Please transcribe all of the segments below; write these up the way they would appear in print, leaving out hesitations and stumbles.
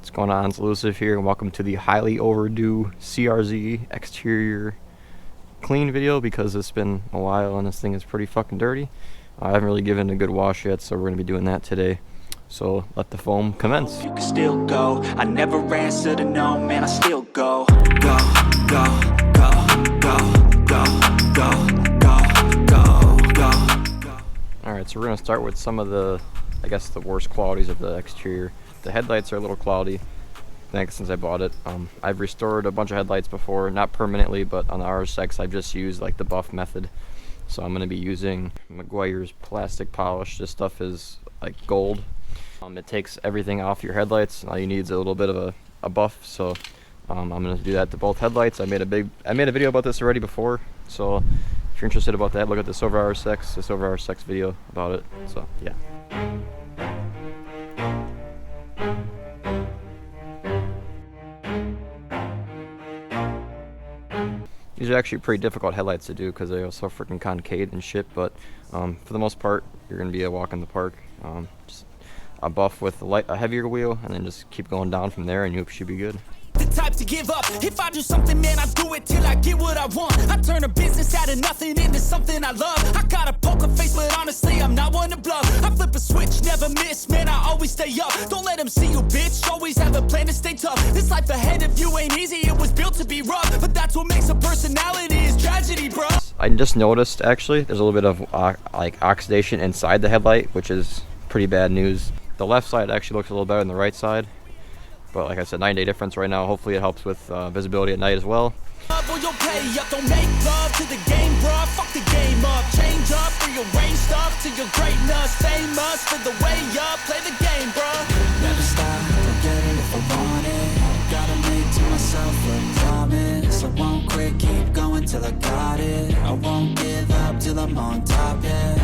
What's going on? It's Elusive here, and welcome to the highly overdue CRZ exterior clean video because it's been a while and this thing is pretty fucking dirty. I haven't really given it a good wash yet, so we're going to be doing that today. So let the foam commence. You can still go. I never answer to no, man, I still go. Go, go, go, go, go, go, go, go, go. Alright, so we're going to start with some of the, I guess, the worst qualities of the exterior. The headlights are a little cloudy, since I bought it. I've restored a bunch of headlights before, not permanently, but on the RS6 I've just used like the buff method. So I'm going to be using Meguiar's plastic polish. This stuff is like gold. It takes everything off your headlights. All you need is a little bit of a buff. So I'm going to do that to both headlights. I made a video about this already before. So if you're interested about that, look at the Silver RS6 video about it. So yeah. These are actually pretty difficult headlights to do because they're so freaking concave and shit, but for the most part, you're going to be a walk in the park. Just a buff with a heavier wheel, and then just keep going down from there, and you should be good. The type to give up. If I do something, man, I do it till I get what I want. I turn a business out of nothing into something I love. I got a poker face, but honestly, I'm not one to bluff. I flip a switch, never miss, man, I always stay up. Don't let them see you, bitch, always have a plan to stay tough. This life ahead of you ain't easy, it was built to be rough. But that's what makes a personality is tragedy, bro. I just noticed, actually, there's a little bit of like oxidation inside the headlight, which is pretty bad news. The left side actually looks a little better than the right side. But like I said, 9-day difference right now. Hopefully it helps with visibility at night as well. Don't make love to the game, bro. Fuck the game up. Change up, rearrange stuff to your greatness. Famous for the way up. Play the game, bro. Never stop, don't get it if I want it. Gotta make to myself a promise. I won't quit, keep going till I got it. I won't give up till I'm on top, yeah.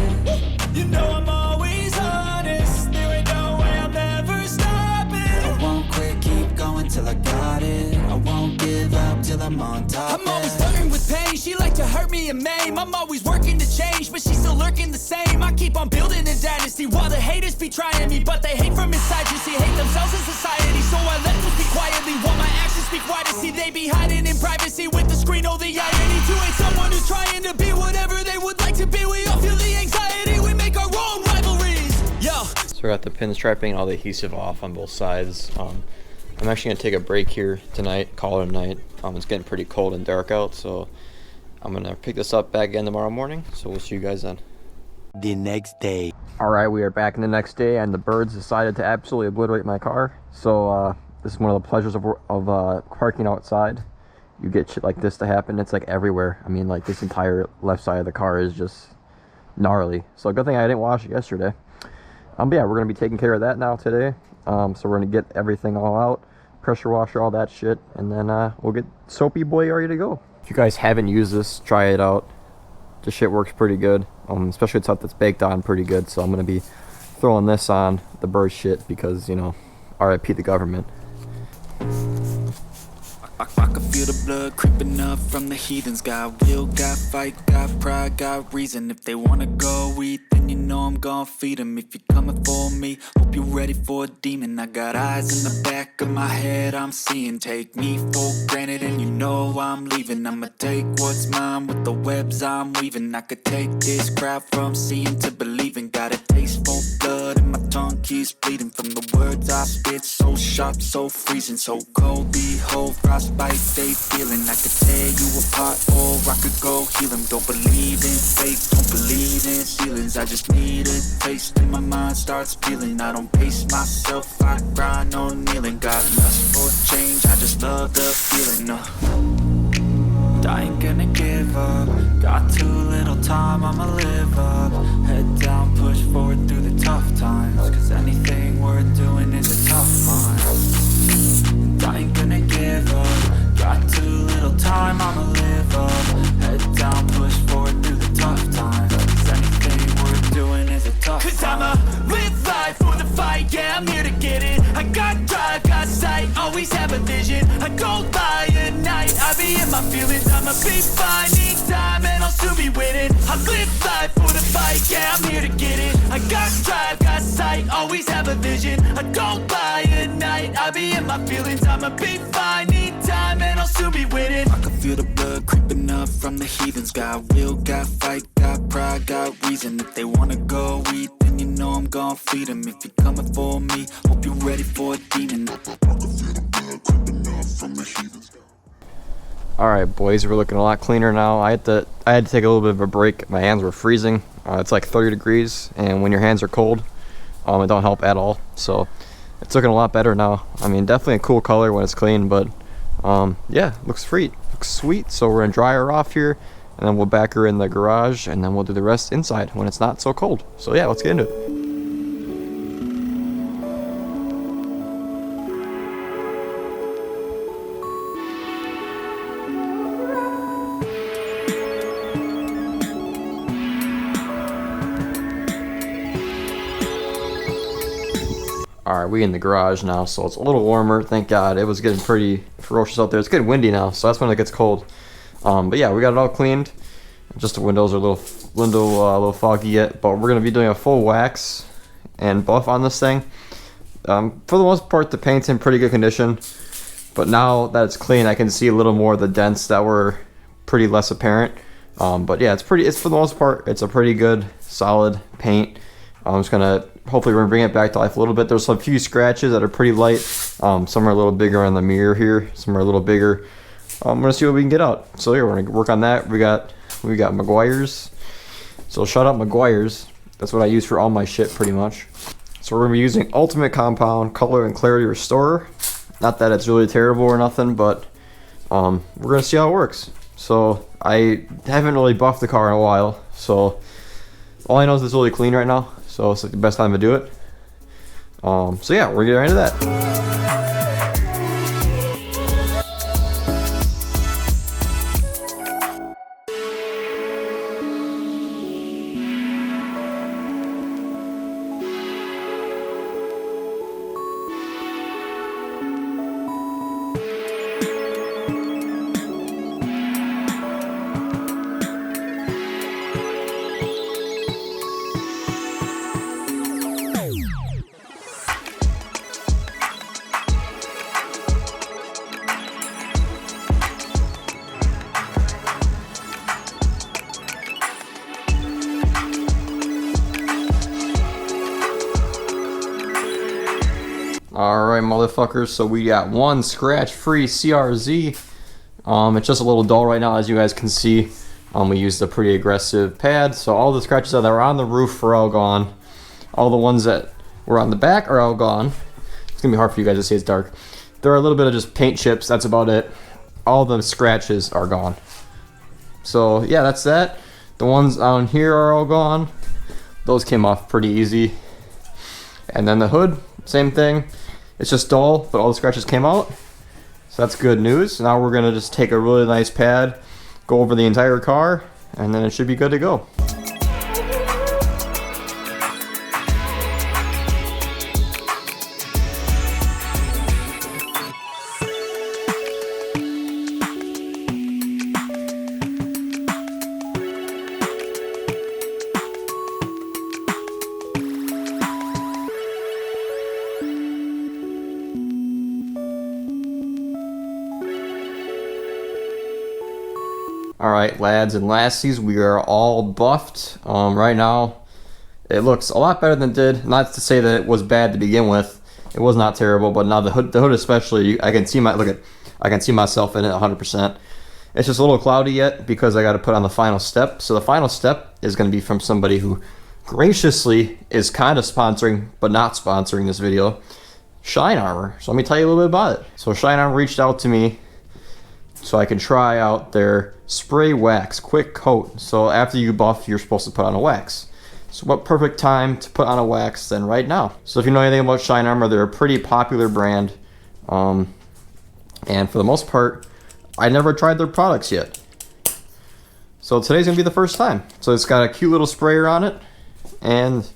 You know I'm always honest. There ain't no way I'm ever stopping. I won't quit, keep going till I got it. I won't give up till I'm on top. I'm always flirting with pain. She like to hurt me and maim. I'm always working to change, but she's still lurking the same. I keep on building a dynasty while the haters be trying me, but they hate from inside. You see, hate themselves in society, so I let them speak quietly while my actions speak wider. See, they be hiding in privacy with the screen. Oh, the irony to hate someone who's trying to be whatever they would like to be. We all feel the anxiety. We make our own rivalries. Yo. So we got the pinstriping and all the adhesive off on both sides. I'm actually going to take a break here tonight, call it a night. It's getting pretty cold and dark out, so I'm going to pick this up back again tomorrow morning. So we'll see you guys then. The next day. Alright, we are back in the next day, and the birds decided to absolutely obliterate my car. So this is one of the pleasures of parking outside. You get shit like this to happen. It's like everywhere. I mean, like this entire left side of the car is just gnarly. So good thing I didn't wash it yesterday. But yeah, we're going to be taking care of that now today. So we're going to get everything all out, pressure washer, all that shit, and then we'll get Soapy Boy ready to go. If you guys haven't used this, try it out. This shit works pretty good, especially with stuff that's baked on pretty good. So I'm going to be throwing this on the bird shit because, you know, RIP the government. I can feel the blood creeping up from the heathens. Got will, got fight, got pride, got reason. If they wanna go eat, then you know I'm gonna feed them. If you're coming for me, hope you're ready for a demon. I got eyes in the back of my head, I'm seeing. Take me for granted and you know I'm leaving. I'ma take what's mine with the webs I'm weaving. I could take this crowd from seeing to believing. Got a taste for blood and my tongue keeps bleeding. From the words I spit, so sharp, so freezing. So cold, behold, frostbite they feeling. I could tear you apart or I could go heal them. Don't believe in fate, don't believe in ceilings. I just need a taste and my mind starts peeling. I don't pace myself, I grind on kneeling. Got lust for change, I just love the feeling. I ain't gonna give up. Got too little time, I'ma live up. Head down, push forward through the tough times. Cause anything worth doing is a tough line. I ain't gonna give up. Got too little time, I'ma live up. Head down, push forward through the tough times. Cause anything worth doing is a tough Cause time. I'ma live life for the fight, yeah, I'm here to get it. I got drive, got sight, always have a vision. I go by at night, I be in my feelings. I'ma be fine, need time, and I'll soon be winning. I live life for the fight, yeah, I'm here to get it. I got drive, got sight, always have a vision. I go by at night, it. I be in my feelings, I'ma be fine. Need time and I'll soon be winning. I can feel the blood creeping up from the heathens. Got will, got fight, got pride, got reason. If they wanna go eat, then you know I'm gon' feed them. If you're coming for me, hope you're ready for a demon. I can feel the blood creeping up from the heathens. All right, boys, we're looking a lot cleaner now. I had to take a little bit of a break. My hands were freezing. It's like 30 degrees, and when your hands are cold, it don't help at all. So it's looking a lot better now. I mean, definitely a cool color when it's clean, but yeah, looks sweet. Looks sweet. So we're gonna dry her off here, and then we'll back her in the garage, and then we'll do the rest inside when it's not so cold. So yeah, let's get into it. Alright, we in the garage now, so it's a little warmer, thank God. It was getting pretty ferocious out there. It's getting windy now, so that's when it gets cold. But yeah, we got it all cleaned. Just the windows are a little foggy yet, but we're going to be doing a full wax and buff on this thing. For the most part, the paint's in pretty good condition, but now that it's clean, I can see a little more of the dents that were pretty less apparent. But yeah, it's for the most part, it's a pretty good, solid paint. I'm just gonna, hopefully we're gonna bring it back to life a little bit. There's a few scratches that are pretty light. Some are a little bigger on the mirror here. Some are a little bigger. I'm gonna see what we can get out. So yeah, we're gonna work on that. We got Meguiar's. So shout out Meguiar's. That's what I use for all my shit pretty much. So we're gonna be using Ultimate Compound Color and Clarity Restorer. Not that it's really terrible or nothing, but we're gonna see how it works. So I haven't really buffed the car in a while, so all I know is it's really clean right now. So it's like the best time to do it. So yeah, we're getting right into that. Alright, motherfuckers, so we got one scratch-free CRZ. It's just a little dull right now, as you guys can see. We used a pretty aggressive pad, so all the scratches that were on the roof are all gone. All the ones that were on the back are all gone. It's gonna be hard for you guys to see, it's dark. There are a little bit of just paint chips, that's about it. All the scratches are gone. So yeah, that's that. The ones on here are all gone. Those came off pretty easy. And then the hood, same thing. It's just dull, but all the scratches came out. So that's good news. Now we're gonna just take a really nice pad, go over the entire car, and then it should be good to go. Alright, lads and lassies, we are all buffed. Right now, it looks a lot better than it did. Not to say that it was bad to begin with. It was not terrible, but now the hood especially, I can see I can see myself in it 100%. It's just a little cloudy yet because I got to put on the final step. So the final step is going to be from somebody who graciously is kind of sponsoring, but not sponsoring this video, Shine Armor. So let me tell you a little bit about it. So Shine Armor reached out to me so I can try out their spray wax quick coat. So after you buff, you're supposed to put on a wax. So what perfect time to put on a wax than right now? So if you know anything about Shine Armor, they're a pretty popular brand. And for the most part, I never tried their products yet. So today's gonna be the first time. So it's got a cute little sprayer on it, and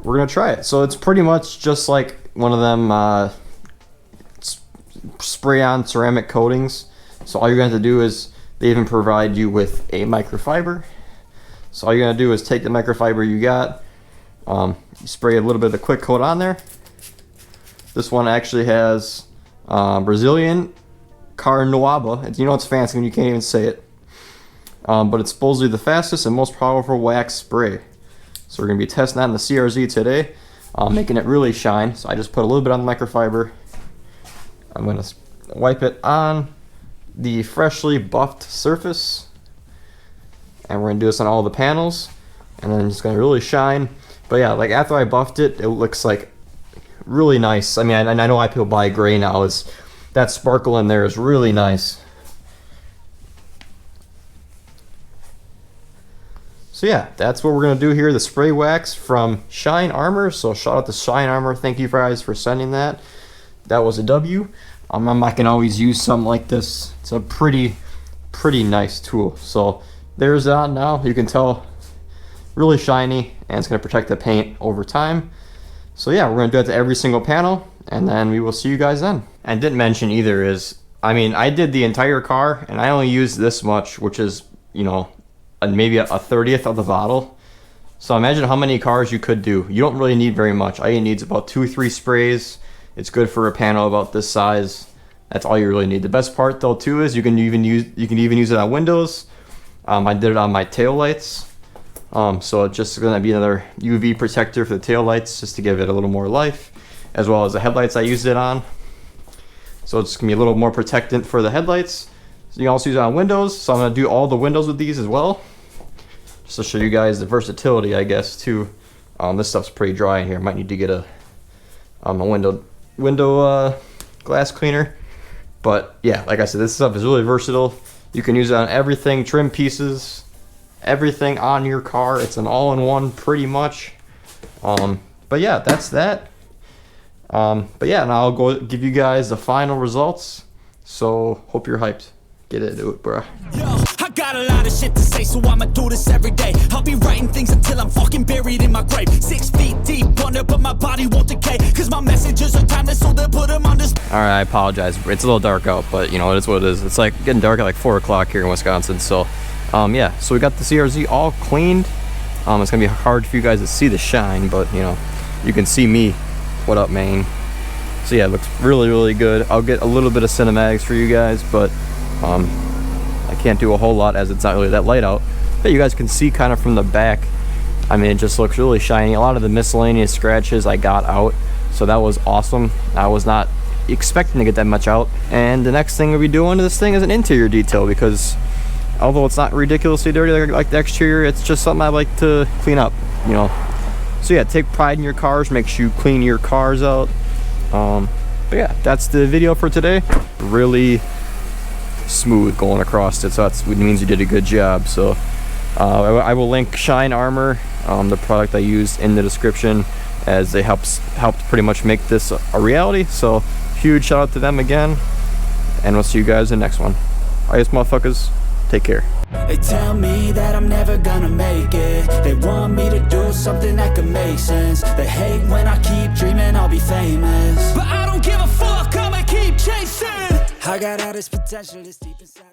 we're gonna try it. So it's pretty much just like one of them spray on ceramic coatings. So all you're going to do is they even provide you with a microfiber. So all you're going to do is take the microfiber you got, you spray a little bit of the quick coat on there. This one actually has Brazilian Carnaúba. You know it's fancy when you can't even say it. But it's supposedly the fastest and most powerful wax spray. So we're going to be testing that in the CRZ today, making it really shine. So I just put a little bit on the microfiber. I'm going to wipe it on the freshly buffed surface. And we're going to do this on all the panels. And then it's going to really shine. But yeah, like after I buffed it, it looks like really nice. I mean, I know why people buy gray now. That sparkle in there is really nice. So yeah, that's what we're going to do here. The spray wax from Shine Armor. So shout out to Shine Armor. Thank you guys for sending that. That was a W. I can always use something like this. It's a pretty nice tool. So there's that now. You can tell really shiny, and it's going to protect the paint over time. So yeah, we're going to do that to every single panel, and then we will see you guys then. And didn't mention either is, I mean, I did the entire car, and I only used this much, which is, you know, maybe a 30th of the bottle. So imagine how many cars you could do. You don't really need very much. All you need is about 2-3 sprays. It's good for a panel about this size. That's all you really need. The best part though too is you can even use it on windows. I did it on my tail lights. So it's just gonna be another UV protector for the tail lights, just to give it a little more life, as well as the headlights I used it on. So it's gonna be a little more protectant for the headlights. So you can also use it on windows. So I'm gonna do all the windows with these as well, just to show you guys the versatility, I guess, too. This stuff's pretty dry in here. Might need to get a window glass cleaner. But yeah, like I said, this stuff is really versatile. You can use it on everything, trim pieces, everything on your car. It's an all-in-one pretty much. But yeah, that's that. But yeah, now I'll go give you guys the final results. So hope you're hyped. Get into it, bro. Yo, I got a lot of shit to say, so I'ma do this every day. I'll be writing things until I'm fucking buried in my grave. 6 feet deep under, but my body won't decay. Cause my messages are timeless, so they'll put them on display. Alright, I apologize. It's a little dark out, but you know, it is what it is. It's like getting dark at like 4 o'clock here in Wisconsin. So, yeah. So we got the CRZ all cleaned. It's gonna be hard for you guys to see the shine, but you know, you can see me. What up, man? So yeah, it looks really good. I'll get a little bit of cinematics for you guys, but I can't do a whole lot as it's not really that light out. But you guys can see kind of from the back. I mean, it just looks really shiny. A lot of the miscellaneous scratches I got out, so that was awesome. I was not expecting to get that much out. And the next thing we'll be doing to this thing is an interior detail, because although it's not ridiculously dirty like the exterior, it's just something I like to clean up, you know. So yeah, take pride in your cars. Make sure you clean your cars out. But yeah, that's the video for today. Really smooth going across it, so that means you did a good job. So I will link Shine Armor, the product I used, in the description, as they helped pretty much make this a reality. So huge shout out to them again, and we'll see you guys in the next one. Alright, motherfuckers, take care. They tell me that I'm never gonna make it. They want me to do something that could make sense. They hate when I keep dreaming I'll be famous, but I don't give a fuck, I'ma keep chasing. I got all this potential that's deep inside.